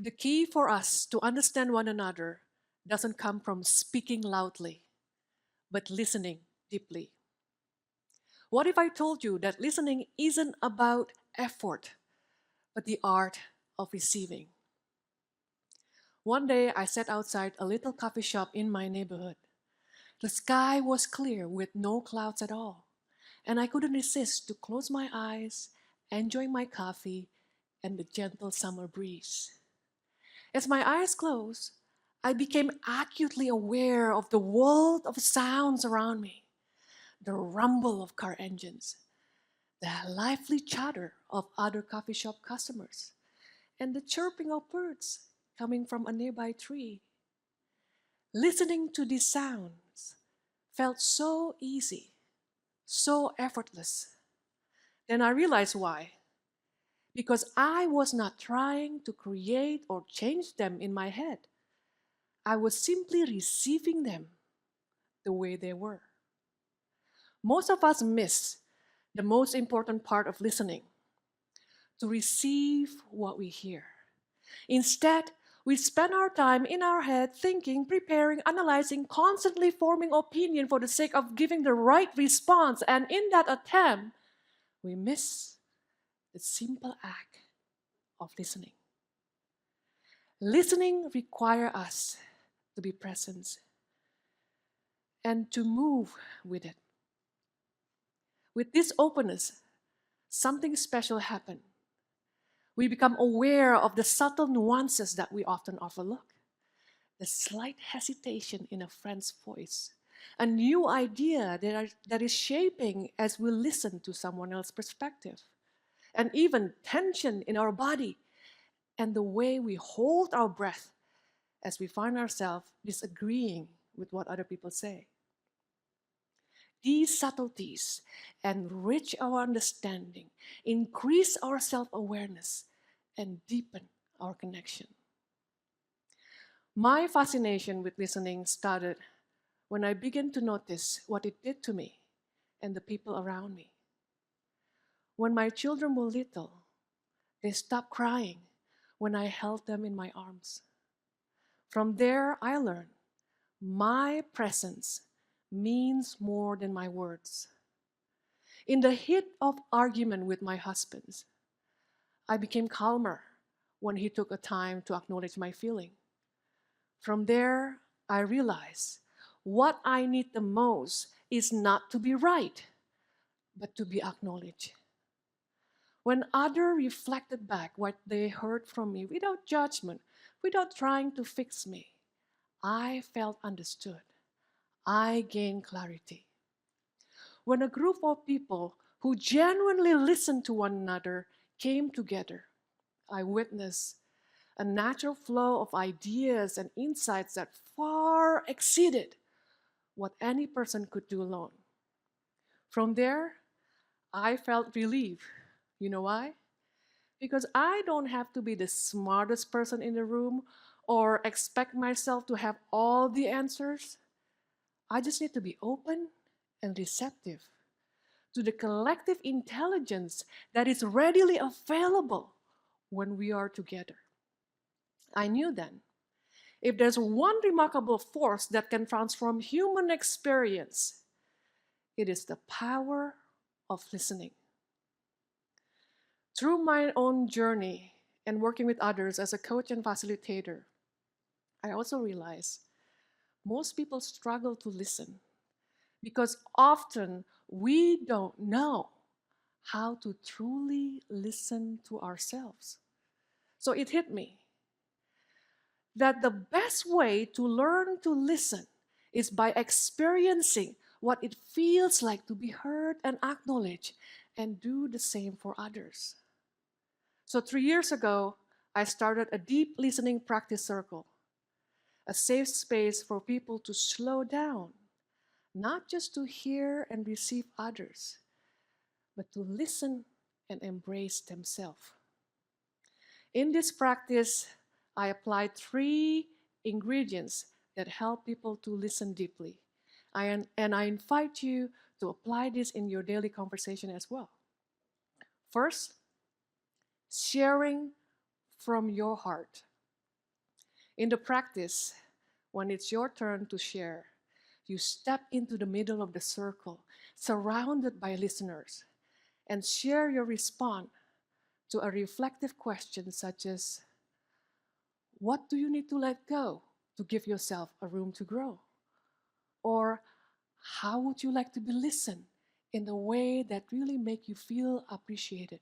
The key for us to understand one another doesn't come from speaking loudly, but listening deeply. What if I told you that listening isn't about effort, but the art of receiving? One day I sat outside a little coffee shop in my neighborhood. The sky was clear with no clouds at all, and I couldn't resist to close my eyes, enjoy my coffee, and the gentle summer breeze. As my eyes closed, I became acutely aware of the world of sounds around me: the rumble of car engines, the lively chatter of other coffee shop customers, and the chirping of birds coming from a nearby tree. Listening to these sounds felt so easy, so effortless. Then I realized why. Because I was not trying to create or change them in my head. I was simply receiving them the way they were. Most of us miss the most important part of listening: to receive what we hear. Instead, we spend our time in our head thinking, preparing, analyzing, constantly forming opinion for the sake of giving the right response. And in that attempt, we miss the simple act of listening. Listening requires us to be present and to move with it. With this openness, something special happens. We become aware of the subtle nuances that we often overlook. The slight hesitation in a friend's voice, a new idea that is shaping as we listen to someone else's perspective, and even tension in our body and the way we hold our breath as we find ourselves disagreeing with what other people say. These subtleties enrich our understanding, increase our self awareness, and deepen our connection. My fascination with listening started when I began to notice what it did to me and the people around me. When my children were little, they stopped crying when I held them in my arms. From there, I learned my presence means more than my words. In the heat of argument with my husband, I became calmer when he took a time to acknowledge my feeling. From there, I realized what I need the most is not to be right, but to be acknowledged. When others reflected back what they heard from me without judgment, without trying to fix me, I felt understood. I gained clarity. When a group of people who genuinely listened to one another came together, I witnessed a natural flow of ideas and insights that far exceeded what any person could do alone. From there, I felt relief. You know why? Because I don't have to be the smartest person in the room or expect myself to have all the answers. I just need to be open and receptive to the collective intelligence that is readily available when we are together. I knew then, if there's one remarkable force that can transform human experience, it is the power of listening. Through my own journey and working with others as a coach and facilitator, I also realize most people struggle to listen because often we don't know how to truly listen to ourselves. So it hit me that the best way to learn to listen is by experiencing what it feels like to be heard and acknowledged, and do the same for others. So 3 years ago, I started a deep listening practice circle, a safe space for people to slow down, not just to hear and receive others, but to listen and embrace themselves. In this practice, I applied three ingredients that help people to listen deeply. And I invite you to apply this in your daily conversation as well. First, sharing from your heart. In the practice, when it's your turn to share, you step into the middle of the circle, surrounded by listeners, and share your response to a reflective question such as, what do you need to let go to give yourself a room to grow? Or how would you like to be listened in a way that really make you feel appreciated?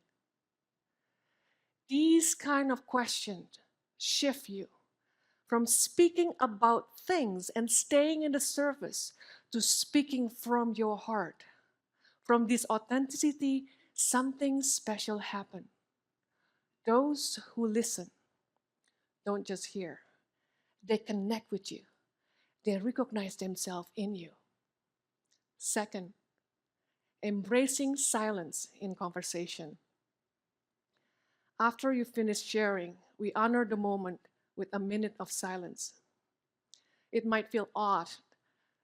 These kind of questions shift you from speaking about things and staying in the surface to speaking from your heart. From this authenticity, something special happens. Those who listen don't just hear, they connect with you. They recognize themselves in you. Second, embracing silence in conversation. After you finish sharing, we honor the moment with a minute of silence. It might feel odd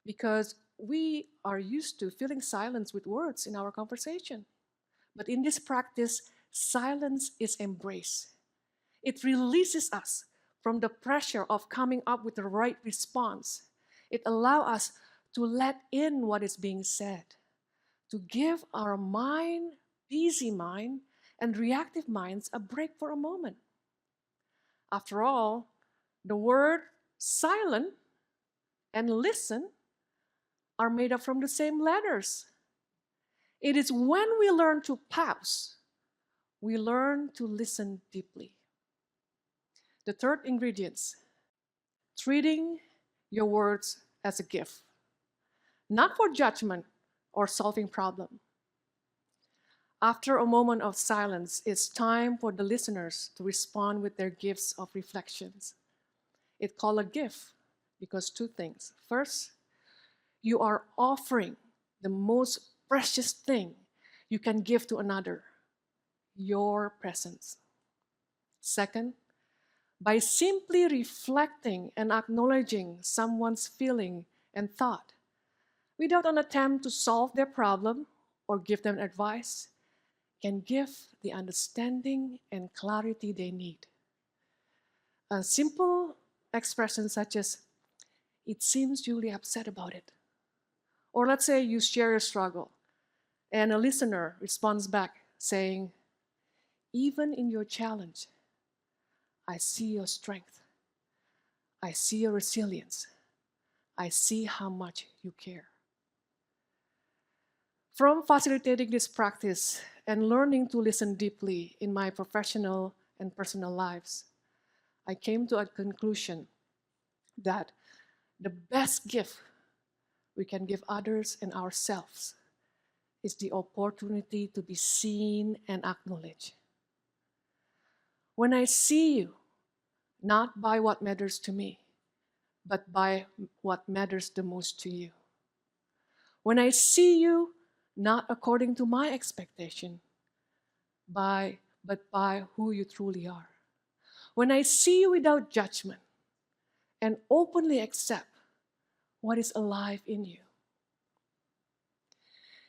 because we are used to filling silence with words in our conversation. But in this practice, silence is embraced. It releases us from the pressure of coming up with the right response. It allows us to let in what is being said, to give our mind, busy mind, and reactive minds a break for a moment. After all, the word silent and listen are made up from the same letters. It is when we learn to pause, we learn to listen deeply. The third ingredient, treating your words as a gift, not for judgment or solving problem. After a moment of silence, it's time for the listeners to respond with their gifts of reflections. It's called a gift because two things. First, you are offering the most precious thing you can give to another, your presence. Second, by simply reflecting and acknowledging someone's feeling and thought, without an attempt to solve their problem or give them advice, can give the understanding and clarity they need. A simple expression such as, it seems you're really upset about it. Or let's say you share your struggle and a listener responds back saying, even in your challenge, I see your strength. I see your resilience. I see how much you care. From facilitating this practice and learning to listen deeply in my professional and personal lives, I came to a conclusion that the best gift we can give others and ourselves is the opportunity to be seen and acknowledged. When I see you, not by what matters to me, but by what matters the most to you. When I see you, not according to my expectation, but by who you truly are. When I see you without judgment and openly accept what is alive in you.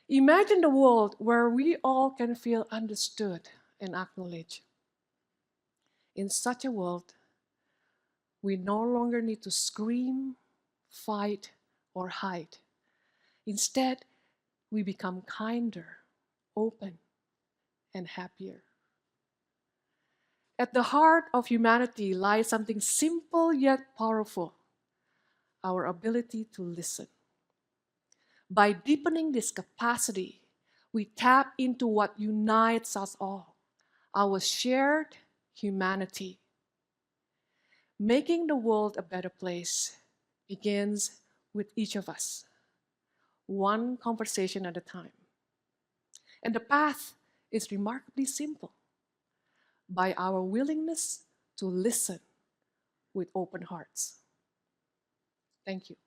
Imagine the world where we all can feel understood and acknowledged. In such a world, we no longer need to scream, fight, or hide. Instead, we become kinder, open, and happier. At the heart of humanity lies something simple yet powerful, our ability to listen. By deepening this capacity, we tap into what unites us all, our shared humanity. Making the world a better place begins with each of us, one conversation at a time. And the path is remarkably simple, by our willingness to listen with open hearts. Thank you.